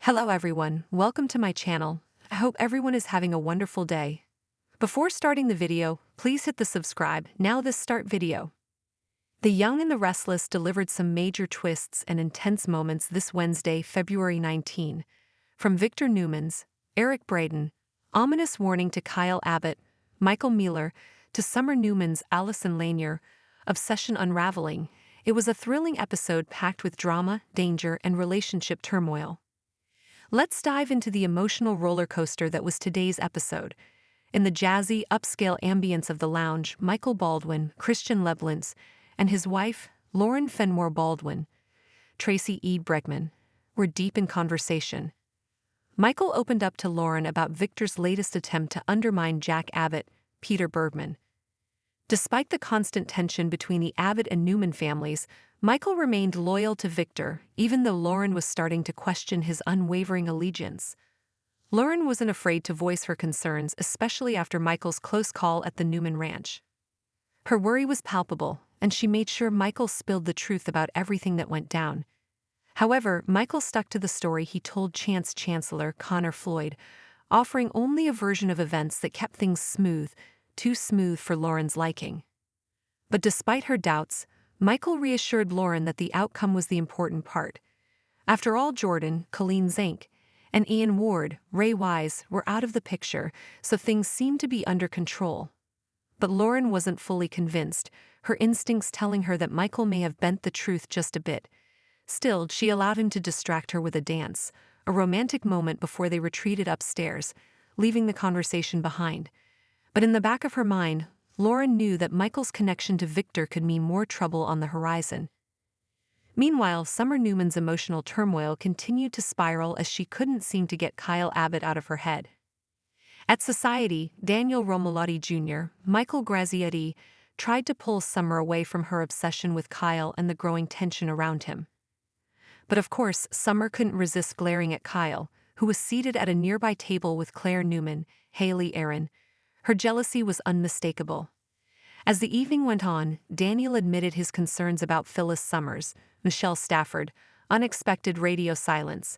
Hello everyone, welcome to my channel. I hope everyone is having a wonderful day. Before starting the video, please hit the subscribe. Now this start video. The Young and the Restless delivered some major twists and intense moments this Wednesday, February 19. From Victor Newman's Eric Braeden, ominous warning to Kyle Abbott, Michael Mueller, to Summer Newman's Allison Lanier, obsession unraveling, it was a thrilling episode packed with drama, danger, and relationship turmoil. Let's dive into the emotional roller coaster that was today's episode. In the jazzy, upscale ambience of the lounge, Michael Baldwin, Christian Leblintz, and his wife, Lauren Fenmore Baldwin, Tracy E. Bregman, were deep in conversation. Michael opened up to Lauren about Victor's latest attempt to undermine Jack Abbott, Peter Bergman. Despite the constant tension between the Abbott and Newman families, Michael remained loyal to Victor, even though Lauren was starting to question his unwavering allegiance. Lauren wasn't afraid to voice her concerns, especially after Michael's close call at the Newman ranch. Her worry was palpable, and she made sure Michael spilled the truth about everything that went down. However, Michael stuck to the story he told Chance Chancellor Connor Floyd, offering only a version of events that kept things smooth, too smooth for Lauren's liking. But despite her doubts, Michael reassured Lauren that the outcome was the important part. After all, Jordan, Colleen Zink, and Ian Ward, Ray Wise, were out of the picture, so things seemed to be under control. But Lauren wasn't fully convinced, her instincts telling her that Michael may have bent the truth just a bit. Still, she allowed him to distract her with a dance, a romantic moment before they retreated upstairs, leaving the conversation behind. But in the back of her mind, Lauren knew that Michael's connection to Victor could mean more trouble on the horizon. Meanwhile, Summer Newman's emotional turmoil continued to spiral as she couldn't seem to get Kyle Abbott out of her head. At Society, Daniel Romolotti Jr., Michael Graziotti, tried to pull Summer away from her obsession with Kyle and the growing tension around him. But of course, Summer couldn't resist glaring at Kyle, who was seated at a nearby table with Claire Newman, Haley Aaron. Her jealousy was unmistakable. As the evening went on, Daniel admitted his concerns about Phyllis Summers, Michelle Stafford, unexpected radio silence.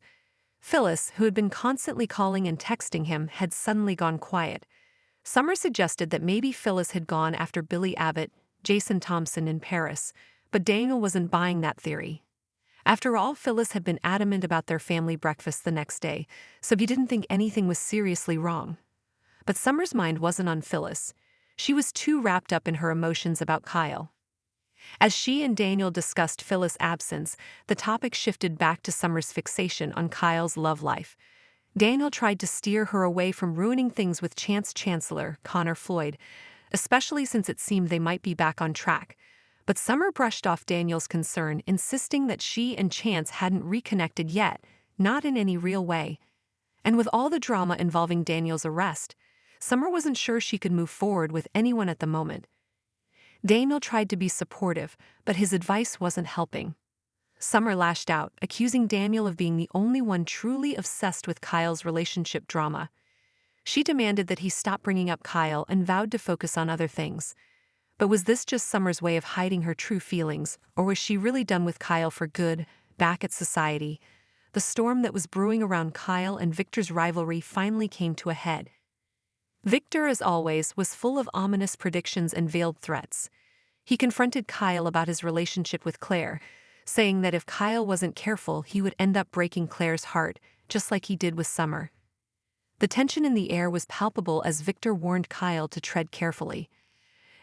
Phyllis, who had been constantly calling and texting him, had suddenly gone quiet. Summers suggested that maybe Phyllis had gone after Billy Abbott, Jason Thompson in Paris, but Daniel wasn't buying that theory. After all, Phyllis had been adamant about their family breakfast the next day, so he didn't think anything was seriously wrong. But Summer's mind wasn't on Phyllis. She was too wrapped up in her emotions about Kyle. As she and Daniel discussed Phyllis' absence, the topic shifted back to Summer's fixation on Kyle's love life. Daniel tried to steer her away from ruining things with Chance Chancellor Connor Floyd, especially since it seemed they might be back on track. But Summer brushed off Daniel's concern, insisting that she and Chance hadn't reconnected yet, not in any real way. And with all the drama involving Daniel's arrest, Summer wasn't sure she could move forward with anyone at the moment. Daniel tried to be supportive, but his advice wasn't helping. Summer lashed out, accusing Daniel of being the only one truly obsessed with Kyle's relationship drama. She demanded that he stop bringing up Kyle and vowed to focus on other things. But was this just Summer's way of hiding her true feelings, or was she really done with Kyle for good, back at Society? The storm that was brewing around Kyle and Victor's rivalry finally came to a head. Victor, as always, was full of ominous predictions and veiled threats. He confronted Kyle about his relationship with Claire, saying that if Kyle wasn't careful, he would end up breaking Claire's heart, just like he did with Summer. The tension in the air was palpable as Victor warned Kyle to tread carefully.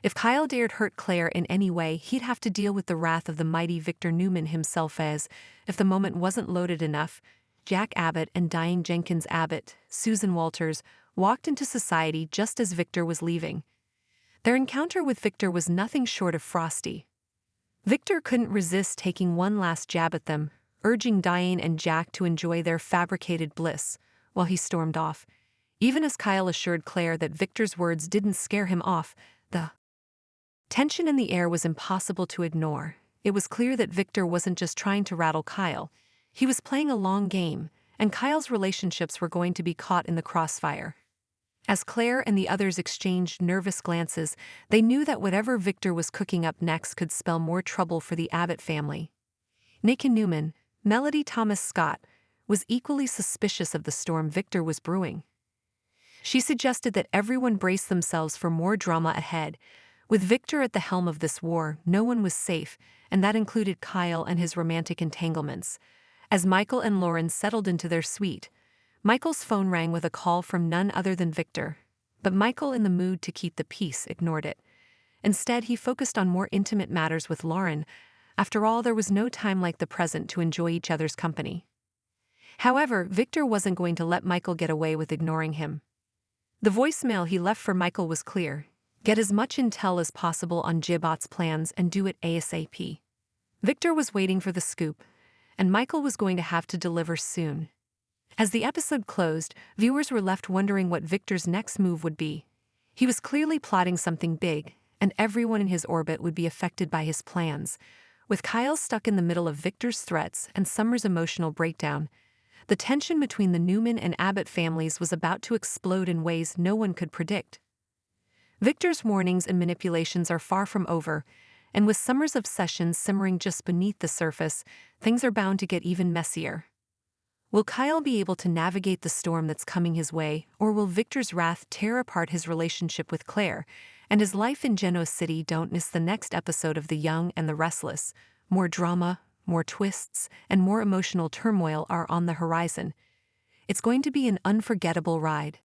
If Kyle dared hurt Claire in any way, he'd have to deal with the wrath of the mighty Victor Newman himself as, if the moment wasn't loaded enough, Jack Abbott and dying Jenkins Abbott, Susan Walters, walked into Society just as Victor was leaving. Their encounter with Victor was nothing short of frosty. Victor couldn't resist taking one last jab at them, urging Diane and Jack to enjoy their fabricated bliss, while he stormed off. Even as Kyle assured Claire that Victor's words didn't scare him off, the tension in the air was impossible to ignore. It was clear that Victor wasn't just trying to rattle Kyle. He was playing a long game, and Kyle's relationships were going to be caught in the crossfire. As Claire and the others exchanged nervous glances, they knew that whatever Victor was cooking up next could spell more trouble for the Abbott family. Nick and Newman, Melody Thomas Scott, was equally suspicious of the storm Victor was brewing. She suggested that everyone brace themselves for more drama ahead. With Victor at the helm of this war, no one was safe, and that included Kyle and his romantic entanglements. As Michael and Lauren settled into their suite, Michael's phone rang with a call from none other than Victor. But Michael, in the mood to keep the peace, ignored it. Instead, he focused on more intimate matters with Lauren. After all, there was no time like the present to enjoy each other's company. However, Victor wasn't going to let Michael get away with ignoring him. The voicemail he left for Michael was clear: get as much intel as possible on Jibot's plans and do it ASAP. Victor was waiting for the scoop, and Michael was going to have to deliver soon. As the episode closed, viewers were left wondering what Victor's next move would be. He was clearly plotting something big, and everyone in his orbit would be affected by his plans. With Kyle stuck in the middle of Victor's threats and Summer's emotional breakdown, the tension between the Newman and Abbott families was about to explode in ways no one could predict. Victor's warnings and manipulations are far from over, and with Summer's obsessions simmering just beneath the surface, things are bound to get even messier. Will Kyle be able to navigate the storm that's coming his way, or will Victor's wrath tear apart his relationship with Claire and his life in Genoa City? Don't miss the next episode of The Young and the Restless. More drama, more twists, and more emotional turmoil are on the horizon. It's going to be an unforgettable ride.